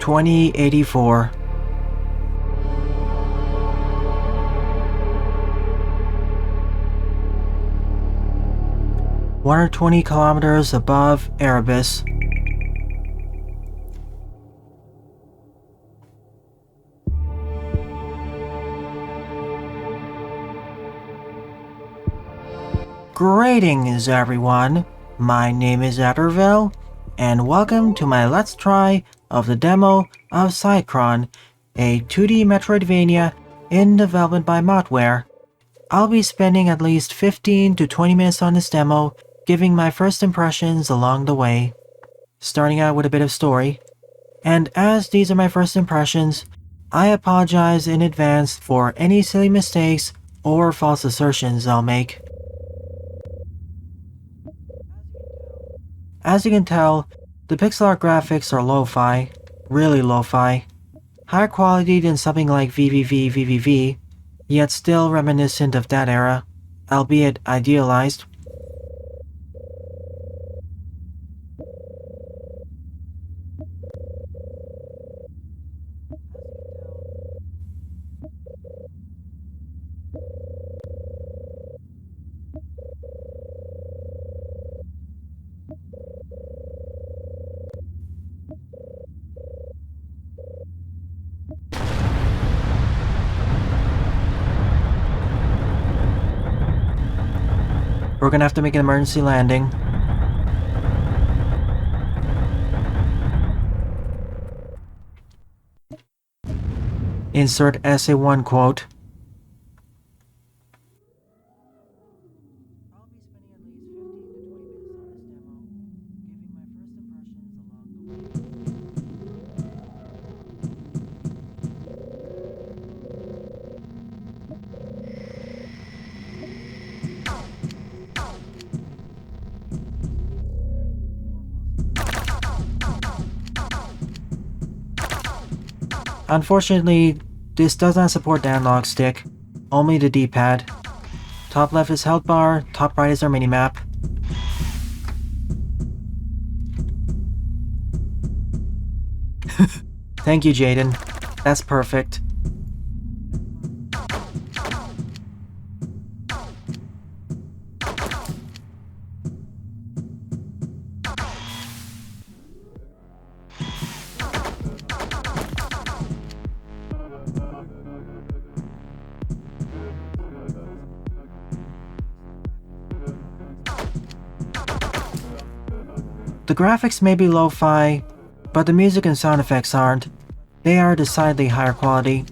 2084. One or 20 kilometers above Erebus. Greetings everyone, my name is Etterville, and welcome to my Let's Try of the demo of PSYCRON, a 2D metroidvania in development by Mothware. I'll be spending at least 15 to 20 minutes on this demo, giving my first impressions along the way, starting out with a bit of story. And as these are my first impressions, I apologize in advance for any silly mistakes or false assertions I'll make. As you can tell, the pixel art graphics are lo-fi, really lo-fi, higher quality than something like VVV, yet still reminiscent of that era, albeit idealized. We're gonna have to make an emergency landing. Insert Essay 1 quote. Unfortunately, this does not support the analog stick, only the D-pad. Top left is health bar, top right is our minimap. Thank you, Jaden. That's perfect. The graphics may be lo-fi, but the music and sound effects aren't. They are decidedly higher quality.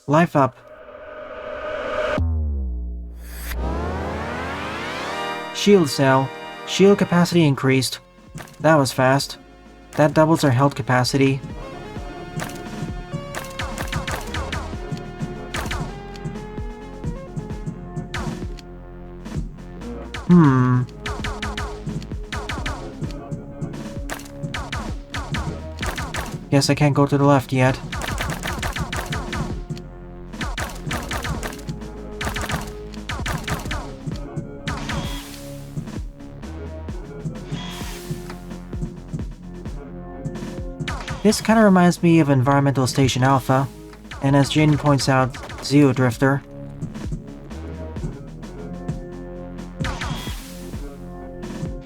Life up. Shield cell. Shield capacity increased. That was fast. That doubles our health capacity. Guess I can't go to the left yet. This kinda reminds me of Environmental Station Alpha. and as Jaden points out, Zeo Drifter.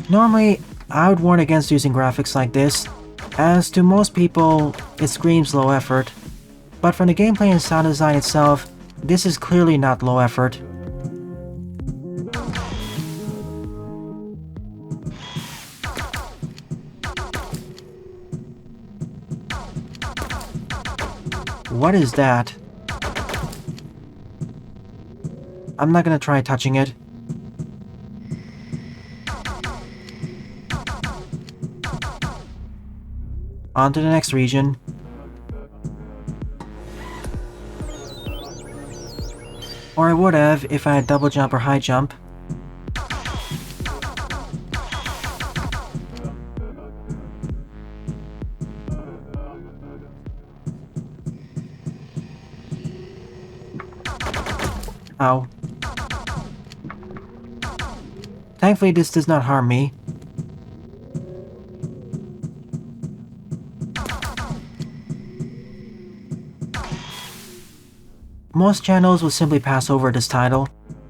Normally, I would warn against using graphics like this, as to most people, it screams low effort, but from the gameplay and sound design itself, this is clearly not low effort. What is that? I'm not gonna try touching it. On to the next region. Or I would have if I had double jump or high jump. Ow. Thankfully this does not harm me. Most channels will simply pass over this title,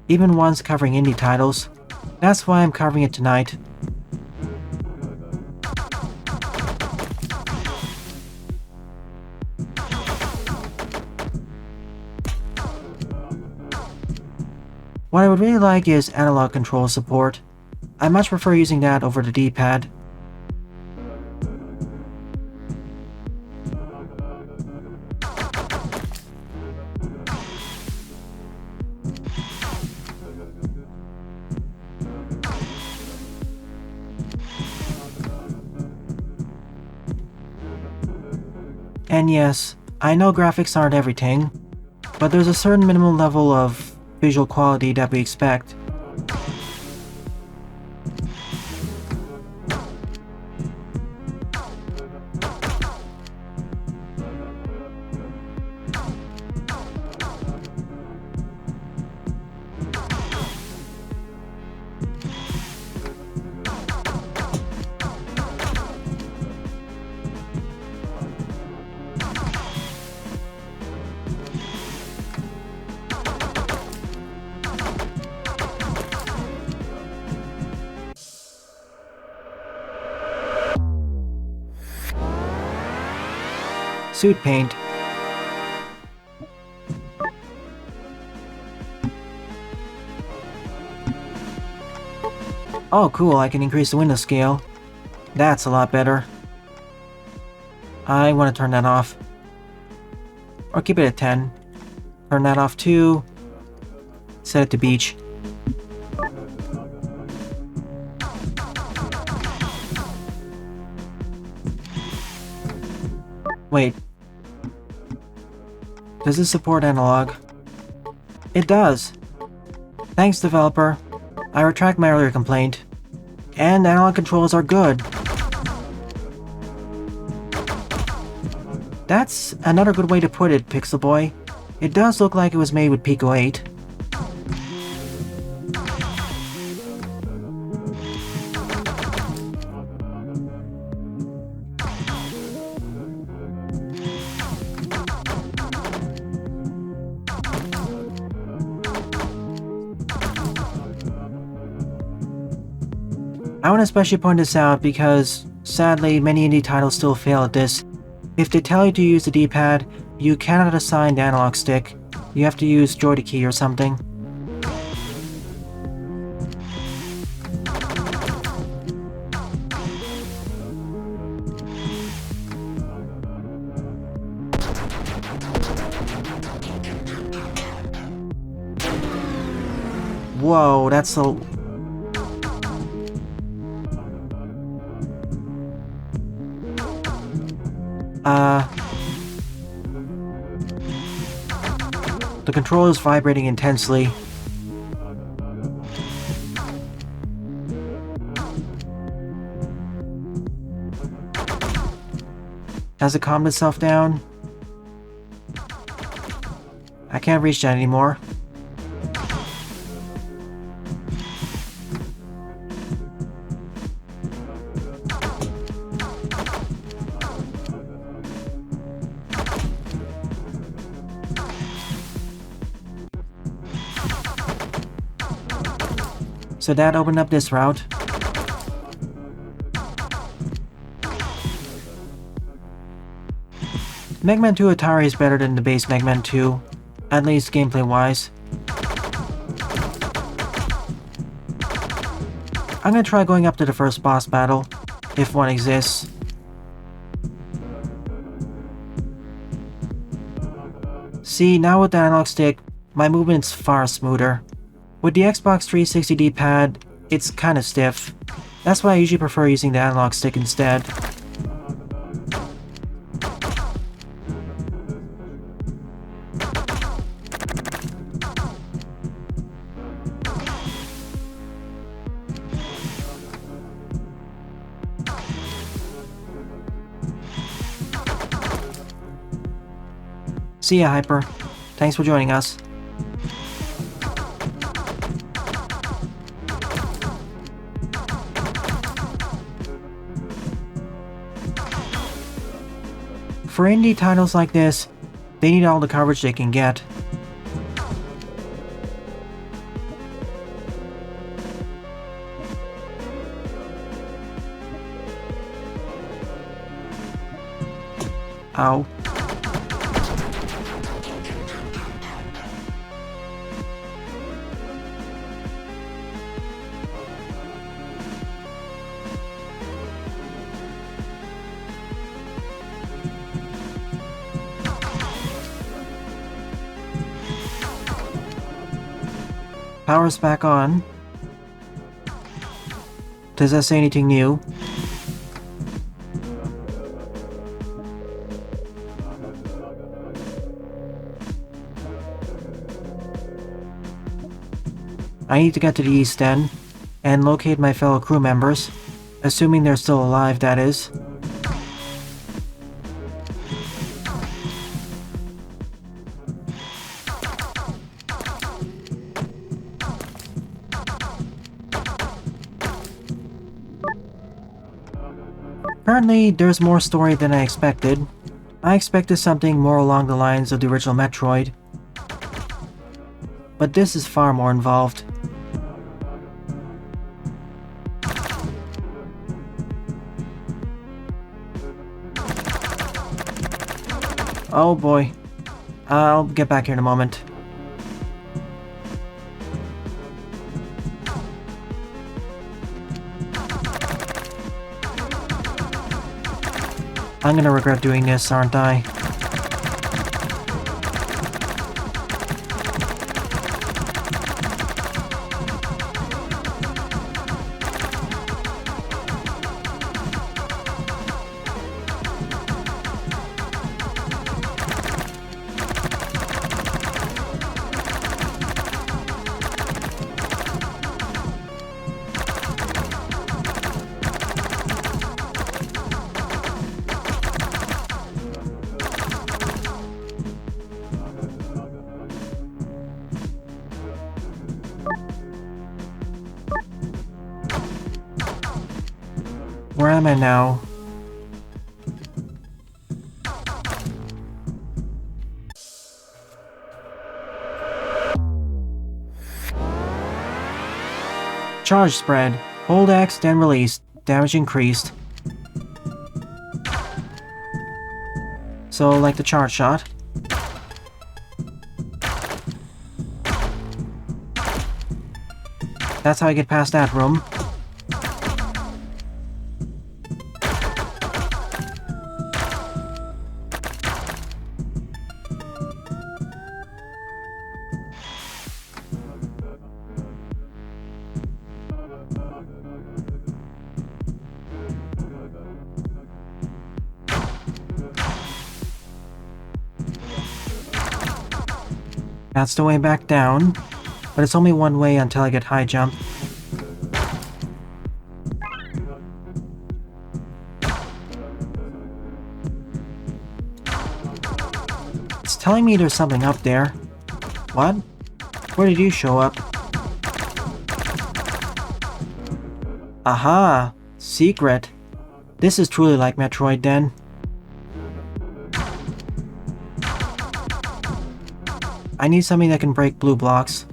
even ones covering indie titles. That's why I'm covering it tonight. What I would really like is analog control support. I much prefer using that over the D-pad. And yes, I know graphics aren't everything, but there's a certain minimum level of visual quality that we expect. Suit paint. Oh cool, I can increase the window scale. That's a lot better. I want to turn that off. Or keep it at 10. Turn that off too. Set it to beach. Wait. Does this support analog? It does! Thanks, developer. I retract my earlier complaint. And analog controls are good. That's another good way to put it, Pixel Boy. It does look like it was made with Pico 8. I want to especially point this out because, sadly, many indie titles still fail at this. If they tell you to use the D-pad, you cannot assign the analog stick. You have to use joystick or something. Whoa, that's a... The controller is vibrating intensely. Has it calmed itself down? I can't reach that anymore. So that opened up this route. Mega Man 2 Atari is better than the base Mega Man 2, at least gameplay-wise. I'm gonna try going up to the first boss battle, if one exists. See, now with the analog stick, my movement's far smoother. With the Xbox 360 D-pad, it's kinda stiff. That's why I usually prefer using the analog stick instead. See ya, Hyper. Thanks for joining us. For indie titles like this, they need all the coverage they can get. Ow. Power's back on. Does that say anything new? I need to get to the East End and locate my fellow crew members, assuming they're still alive, that is. Apparently, there's more story than I expected. I expected something more along the lines of the original Metroid. But this is far more involved. Oh boy. I'll get back here in a moment. I'm gonna regret doing this, aren't I? Where am I now? Charge spread. Hold X, then release. Damage increased. So, like the charge shot. That's how I get past that room. That's the way back down, but it's only one way until I get high jump. It's telling me there's something up there. What? Where did you show up? Aha! Secret. This is truly like Metroid then. I need something that can break blue blocks.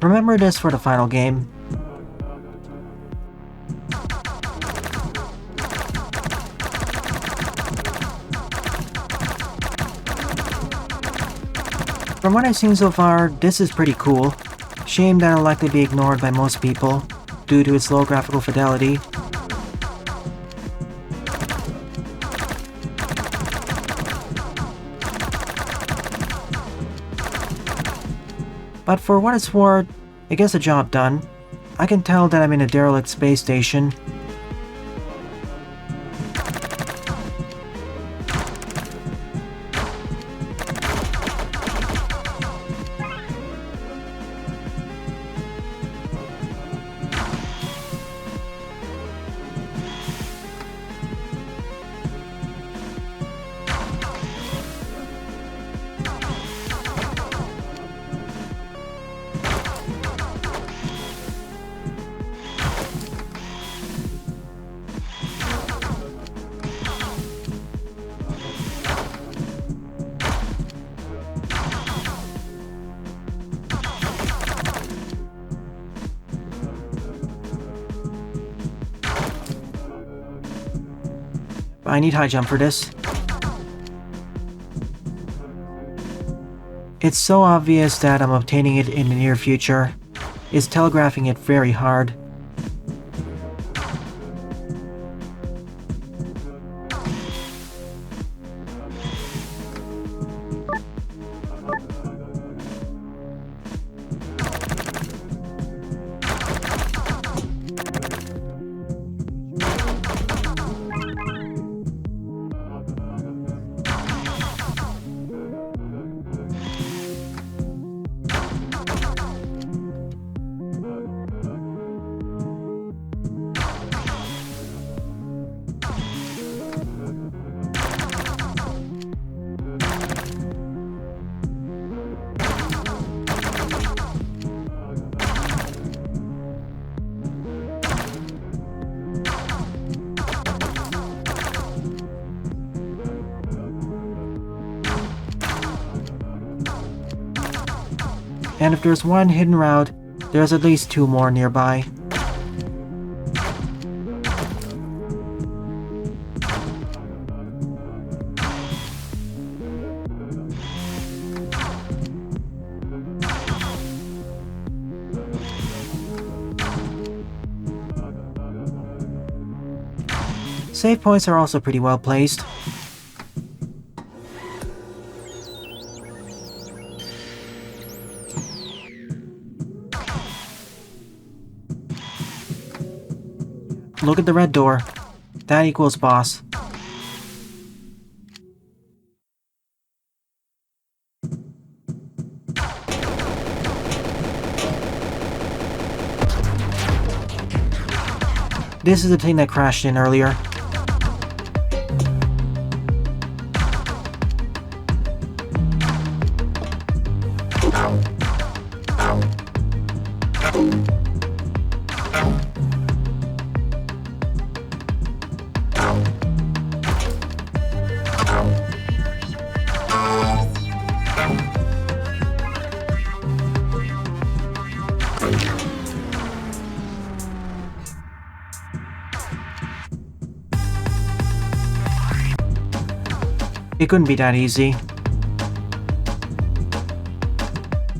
Remember this for the final game. From what I've seen so far, this is pretty cool. Shame that it'll likely be ignored by most people, due to its low graphical fidelity. But for what it's worth, it gets the job done. I can tell that I'm in a derelict space station. I need high jump for this. It's so obvious that I'm obtaining it in the near future. It's telegraphing it very hard. And if there's one hidden route, there's at least two more nearby. Save points are also pretty well placed. Look at the red door. That equals boss. This is the thing that crashed in earlier. It couldn't be that easy.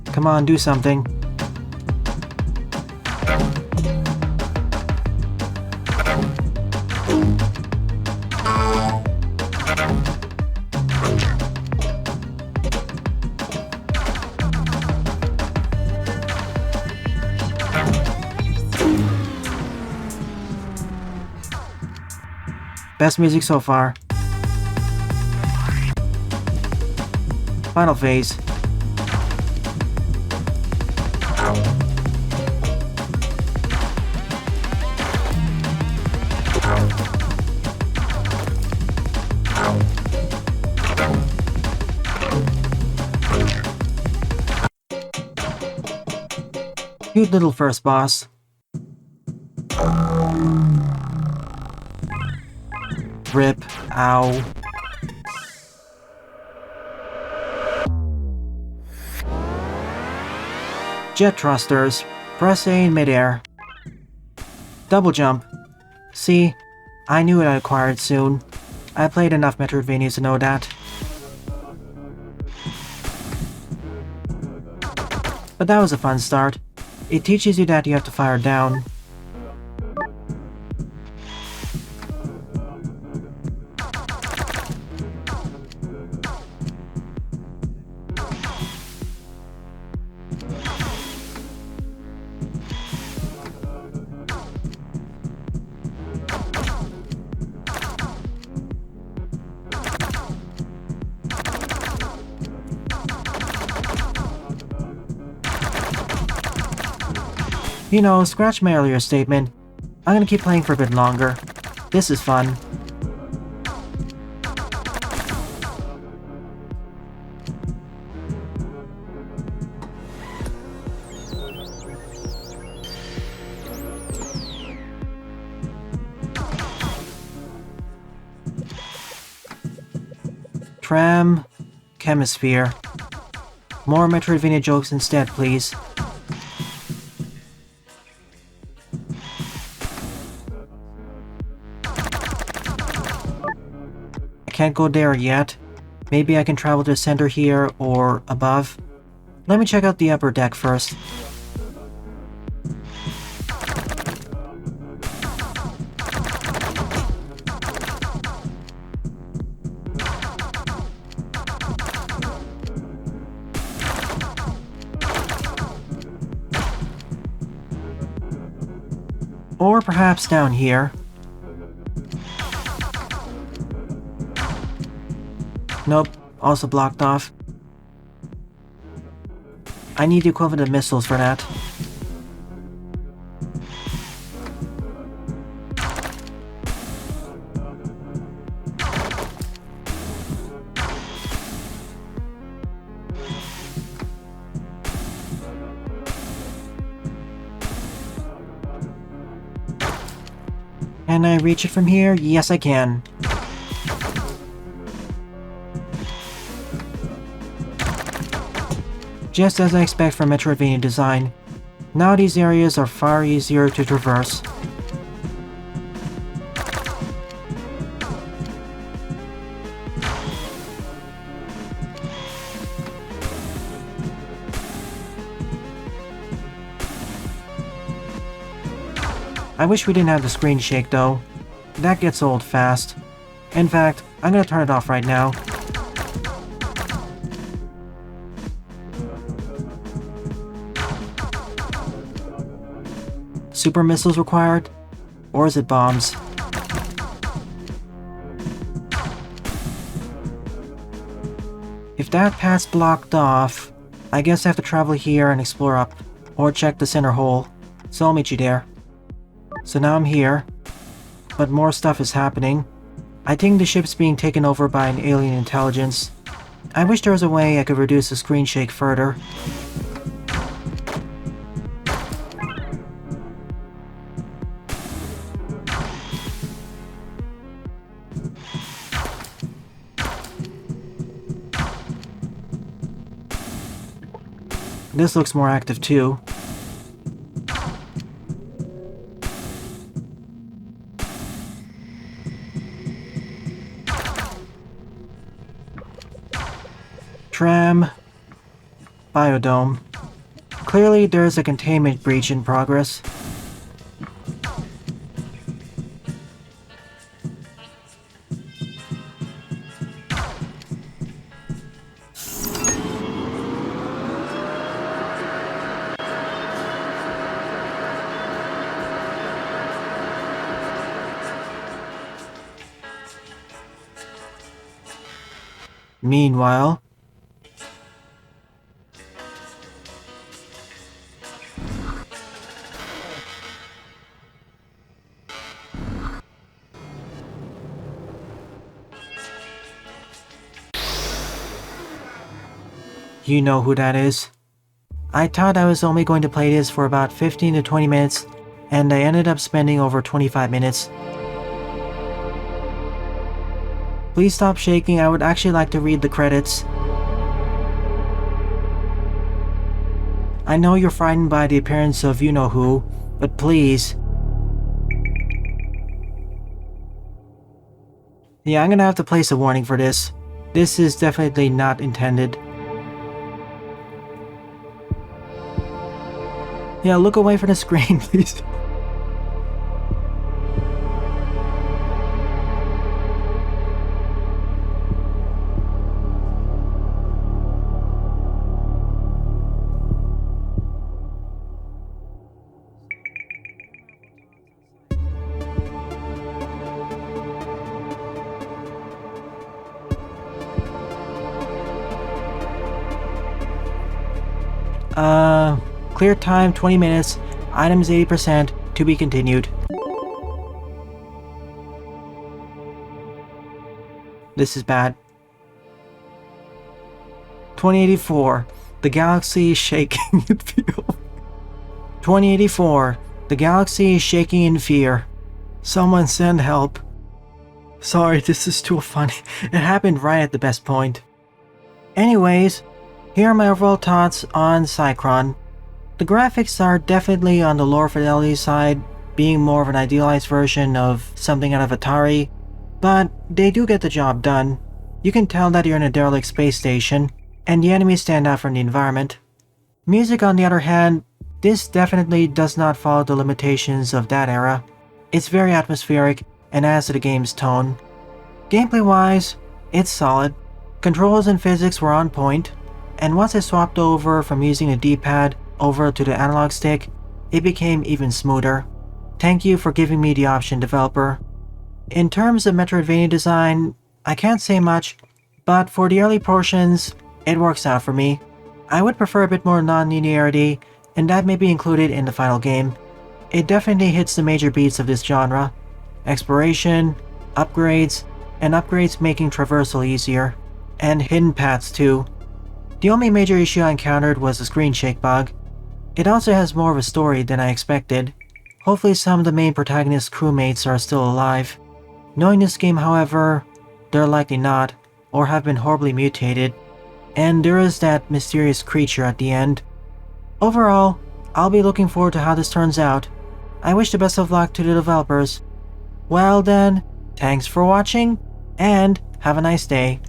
Come on, do something. Best music so far. Final phase. Cute little first boss. Rip. Ow. Jet thrusters. Press A in midair. Double jump. See, I knew I'd acquire it soon. I played enough Metroidvanias to know that. But that was a fun start. It teaches you that you have to fire down. You know, scratch my earlier statement. I'm gonna keep playing for a bit longer. This is fun. Tram... Chemisphere. More Metroidvania jokes instead, please. Can't go there yet. Maybe I can travel to the center here or above. Let me check out the upper deck first. Or perhaps down here. Nope, also blocked off. I need the equivalent of missiles for that. Can I reach it from here? Yes, I can. Just as I expect from Metroidvania design. Now these areas are far easier to traverse. I wish we didn't have the screen shake though. That gets old fast. In fact, I'm gonna turn it off right now. Super missiles required? Or is it bombs? If that path's blocked off, I guess I have to travel here and explore up, or check the center hole. So I'll meet you there. So now I'm here, but more stuff is happening. I think the ship's being taken over by an alien intelligence. I wish there was a way I could reduce the screen shake further. This looks more active too. Tram. Biodome. Clearly there's a containment breach in progress. Meanwhile, you know who that is. I thought I was only going to play this for about 15 to 20 minutes, and I ended up spending over 25 minutes. Please stop shaking, I would actually like to read the credits. I know you're frightened by the appearance of you-know-who, but please. Yeah, I'm gonna have to place a warning for this. This is definitely not intended. Yeah, look away from the screen, please. Clear time 20 minutes, items 80%, to be continued. This is bad. 2084, the galaxy is shaking in fear. 2084, the galaxy is shaking in fear. Someone send help. Sorry, this is too funny. It happened right at the best point. Anyways, here are my overall thoughts on PSYCRON. The graphics are definitely on the lower fidelity side, being more of an idealized version of something out of Atari, but they do get the job done. You can tell that you're in a derelict space station, and the enemies stand out from the environment. Music, on the other hand, this definitely does not follow the limitations of that era. It's very atmospheric and adds to the game's tone. Gameplay-wise, it's solid. Controls and physics were on point, and once I swapped over from using the D-pad over to the analog stick, it became even smoother. Thank you for giving me the option, developer. In terms of metroidvania design, I can't say much, but for the early portions, it works out for me. I would prefer a bit more non-linearity, and that may be included in the final game. It definitely hits the major beats of this genre. Exploration, upgrades, and upgrades making traversal easier. And hidden paths too. The only major issue I encountered was the screenshake bug. It also has more of a story than I expected. Hopefully some of the main protagonist's crewmates are still alive. Knowing this game, however, they're likely not, or have been horribly mutated. And there is that mysterious creature at the end. Overall, I'll be looking forward to how this turns out. I wish the best of luck to the developers. Well then, thanks for watching, and have a nice day.